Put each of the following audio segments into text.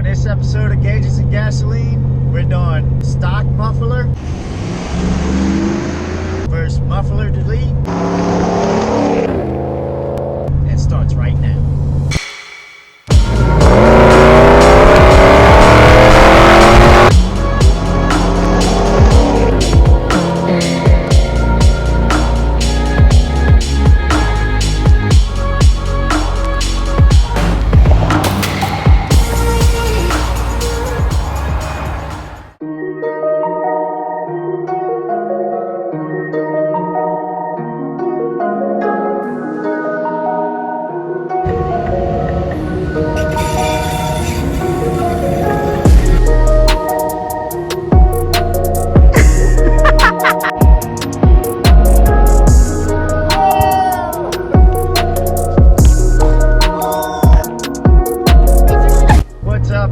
this episode of Gauges and Gasoline, we're doing stock muffler versus muffler delete. It starts right now.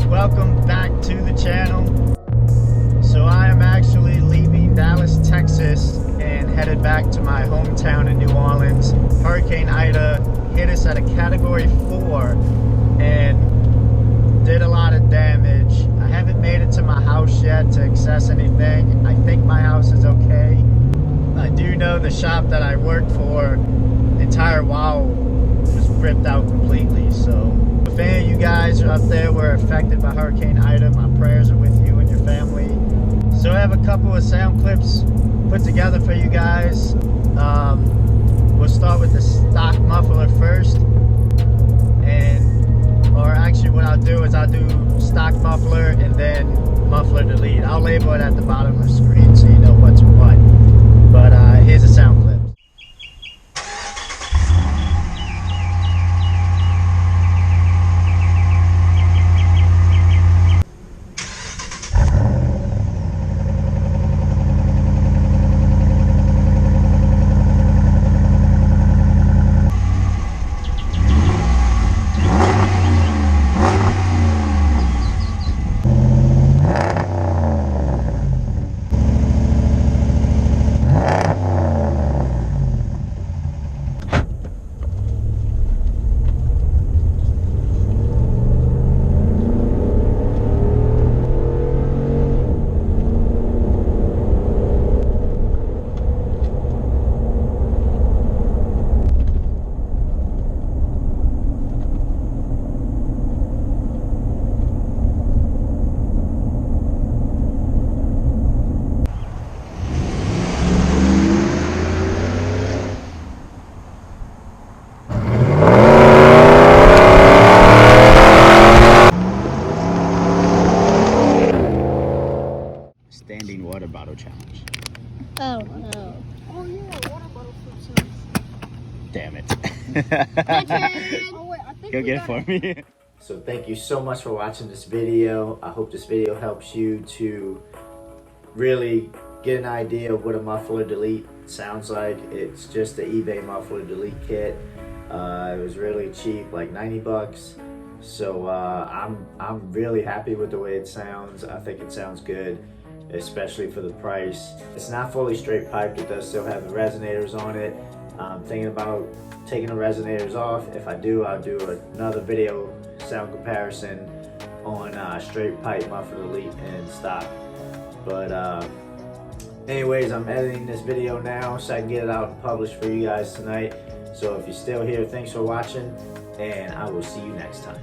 Welcome back to the channel. So I am actually leaving Dallas, Texas and headed back to my hometown in New Orleans. Hurricane Ida hit us at a category 4 and did a lot of damage. I haven't made it to my house yet to access anything. I think my house is okay. I do know the shop that I worked for, the entire wall was ripped out completely. So if any of you guys up there were affected by Hurricane Ida, my prayers are with you and your family. So I have a couple of sound clips put together for you guys. We'll start with the stock muffler first, or actually what I'll do is I'll do stock muffler and then muffler delete. I'll label it at the bottom of the screen so you know what's what. But here's a sound clip. Standing water bottle challenge. Oh no. Oh yeah, water bottle flip challenge. Damn it. Oh wait, I think Go get it for me. So thank you so much for watching this video. I hope this video helps you to really get an idea of what a muffler delete sounds like. It's just the eBay muffler delete kit. It was really cheap, like 90 bucks. So I'm really happy with the way it sounds. I think it sounds good, especially for the price. It's not fully straight piped. It does still have the resonators on it. I'm thinking about taking the resonators off. If I do, I'll do another video sound comparison on straight pipe muffler delete and stock. But anyways, I'm editing this video now so I can get it out and published for you guys tonight. So if you're still here, thanks for watching, and I will see you next time.